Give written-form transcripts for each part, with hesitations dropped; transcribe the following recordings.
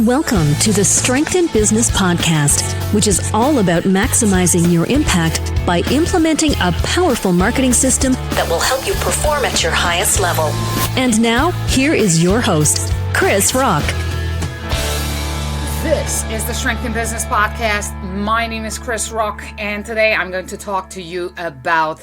Welcome to the Strength in Business podcast, which is all about maximizing your impact by implementing a powerful marketing system that will help you perform at your highest level. And now, here is your host, Chris Rock. This is the Strength in Business podcast. My name is Chris Rock, and today I'm going to talk to you about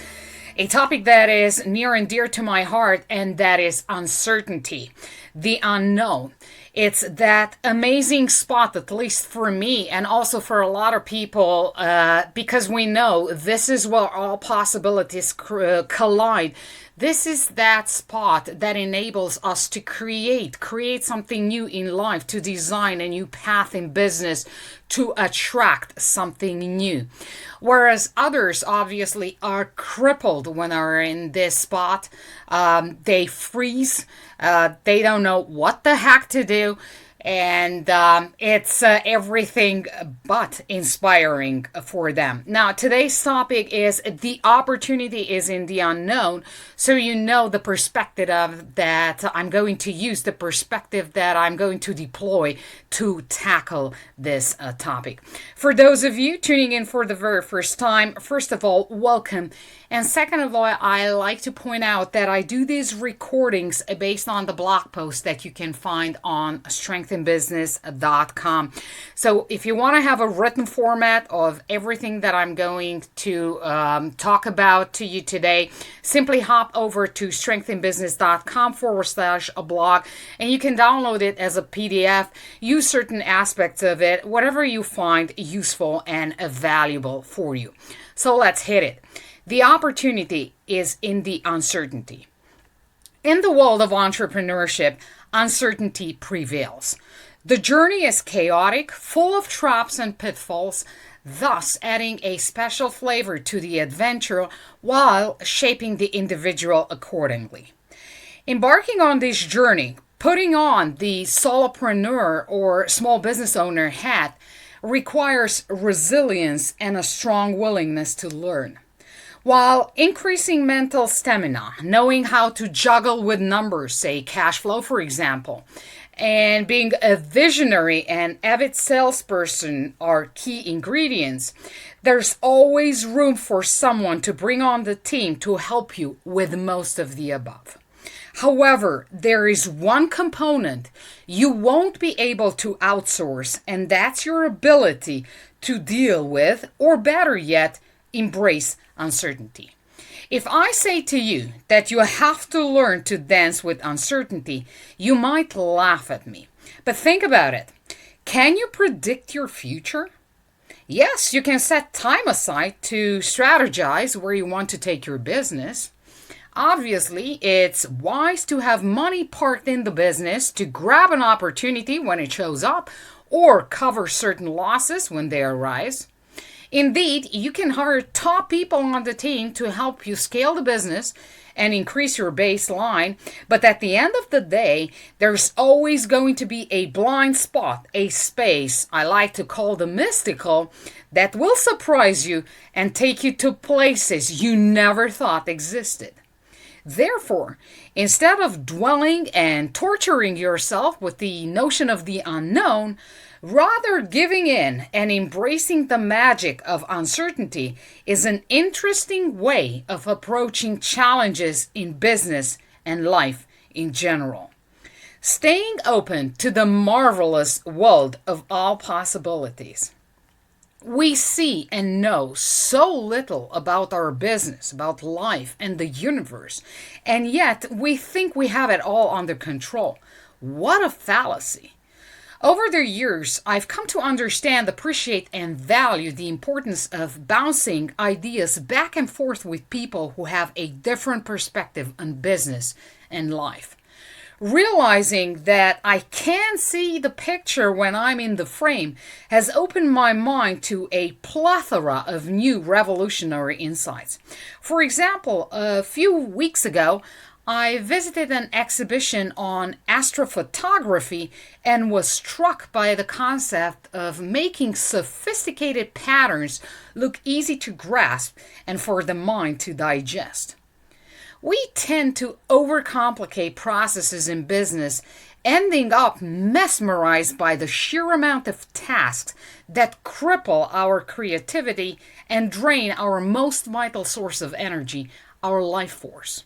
a topic that is near and dear to my heart, and that is uncertainty, the unknown. It's that amazing spot, at least for me and also for a lot of people, because we know this is where all possibilities collide. This is that spot that enables us to create something new in life, to design a new path in business, to attract something new. Whereas others obviously are crippled when they're in this spot. They freeze. They don't know what the heck to do. And it's everything but inspiring for them. Now, today's topic is the opportunity is in the unknown. So you know the perspective that I'm going to use, the perspective that I'm going to deploy to tackle this topic. For those of you tuning in for the very first time, first of all, welcome. And second of all, I like to point out that I do these recordings based on the blog post that you can find on strengthinbusiness.com. So if you want to have a written format of everything that I'm going to talk about to you today, simply hop over to strengthinbusiness.com/blog, and you can download it as a PDF, use certain aspects of it, whatever you find useful and valuable for you. So let's hit it. The opportunity is in the uncertainty. In the world of entrepreneurship, uncertainty prevails. The journey is chaotic, full of traps and pitfalls, thus adding a special flavor to the adventure while shaping the individual accordingly. Embarking on this journey, putting on the solopreneur or small business owner hat requires resilience and a strong willingness to learn. While increasing mental stamina, knowing how to juggle with numbers, say cash flow, for example, and being a visionary and avid salesperson are key ingredients, there's always room for someone to bring on the team to help you with most of the above. However, there is one component you won't be able to outsource, and that's your ability to deal with, or better yet, embrace uncertainty. If I say to you that you have to learn to dance with uncertainty, you might laugh at me. But think about it. Can you predict your future? Yes, you can set time aside to strategize where you want to take your business. Obviously, it's wise to have money parked in the business to grab an opportunity when it shows up or cover certain losses when they arise. Indeed, you can hire top people on the team to help you scale the business and increase your baseline, but at the end of the day, there's always going to be a blind spot, a space I like to call the mystical, that will surprise you and take you to places you never thought existed. Therefore, instead of dwelling and torturing yourself with the notion of the unknown, rather giving in and embracing the magic of uncertainty is an interesting way of approaching challenges in business and life in general. Staying open to the marvelous world of all possibilities. We see and know so little about our business, about life and the universe, and yet we think we have it all under control. What a fallacy. Over the years, I've come to understand, appreciate, and value the importance of bouncing ideas back and forth with people who have a different perspective on business and life. Realizing that I can see the picture when I'm in the frame has opened my mind to a plethora of new revolutionary insights. For example, a few weeks ago, I visited an exhibition on astrophotography and was struck by the concept of making sophisticated patterns look easy to grasp and for the mind to digest. We tend to overcomplicate processes in business, ending up mesmerized by the sheer amount of tasks that cripple our creativity and drain our most vital source of energy, our life force.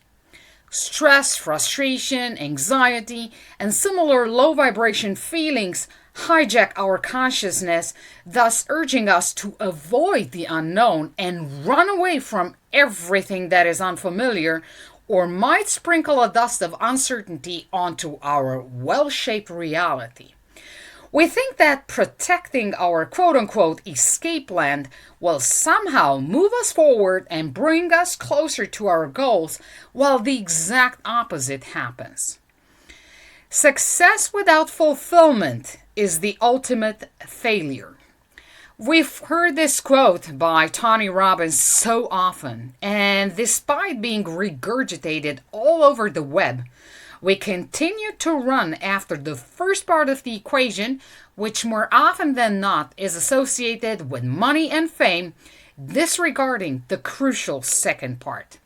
Stress, frustration, anxiety, and similar low vibration feelings hijack our consciousness, thus urging us to avoid the unknown and run away from everything that is unfamiliar or might sprinkle a dust of uncertainty onto our well-shaped reality. We think that protecting our quote-unquote escape land will somehow move us forward and bring us closer to our goals, while the exact opposite happens. Success without fulfillment is the ultimate failure. We've heard this quote by Tony Robbins so often, and despite being regurgitated all over the web, we continue to run after the first part of the equation, which more often than not is associated with money and fame, disregarding the crucial second part.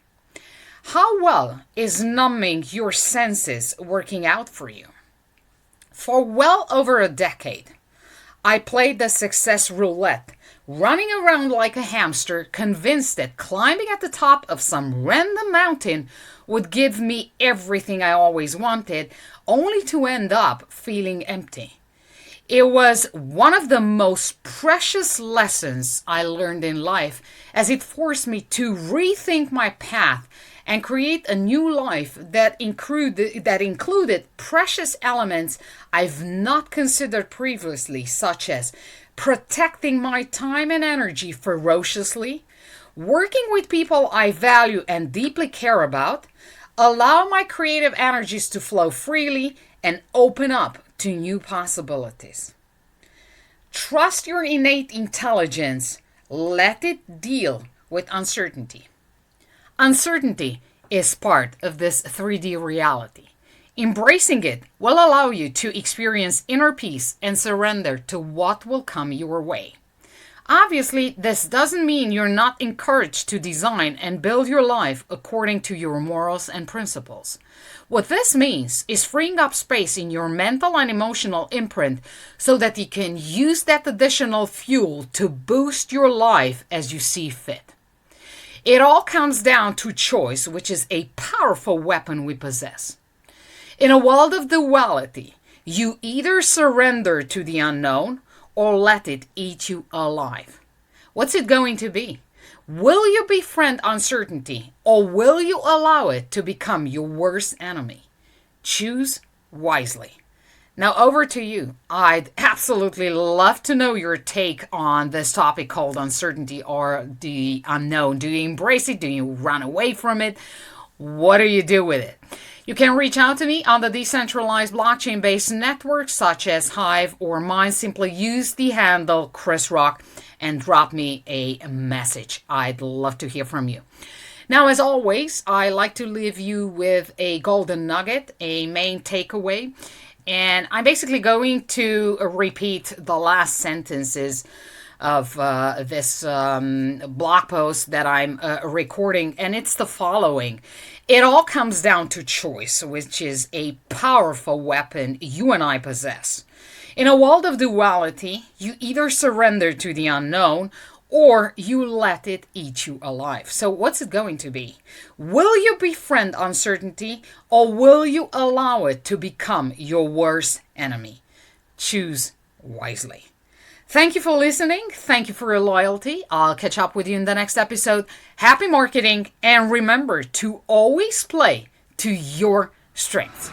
How well is numbing your senses working out for you? For well over a decade, I played the success roulette, running around like a hamster, convinced that climbing at the top of some random mountain would give me everything I always wanted, only to end up feeling empty. It was one of the most precious lessons I learned in life, as it forced me to rethink my path and create a new life that included precious elements I've not considered previously, such as protecting my time and energy ferociously, working with people I value and deeply care about, allow my creative energies to flow freely, and open up to new possibilities. Trust your innate intelligence. Let it deal with uncertainty. Uncertainty is part of this 3D reality. Embracing it will allow you to experience inner peace and surrender to what will come your way. Obviously, this doesn't mean you're not encouraged to design and build your life according to your morals and principles. What this means is freeing up space in your mental and emotional imprint so that you can use that additional fuel to boost your life as you see fit. It all comes down to choice, which is a powerful weapon we possess. In a world of duality, you either surrender to the unknown or let it eat you alive. What's it going to be? Will you befriend uncertainty, or will you allow it to become your worst enemy? Choose wisely. Now over to you. I'd absolutely love to know your take on this topic called uncertainty or the unknown. Do you embrace it? Do you run away from it? What do you do with it? You can reach out to me on the decentralized blockchain-based networks such as Hive or mine. Simply use the handle Chris Rock and drop me a message. I'd love to hear from you. Now, as always, I like to leave you with a golden nugget, a main takeaway. And I'm basically going to repeat the last sentences of this blog post that I'm recording, and it's the following. It all comes down to choice, which is a powerful weapon you and I possess. In a world of duality, you either surrender to the unknown or you let it eat you alive. So what's it going to be? Will you befriend uncertainty or will you allow it to become your worst enemy? Choose wisely. Thank you for listening. Thank you for your loyalty. I'll catch up with you in the next episode. Happy marketing, and remember to always play to your strengths.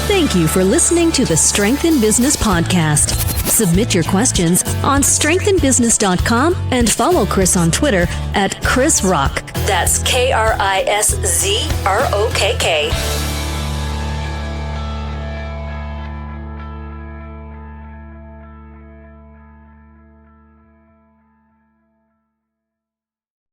Thank you for listening to the Strength in Business podcast. Submit your questions on strengthinbusiness.com and follow Chris on Twitter at Chris Rock. That's KRISZROKK.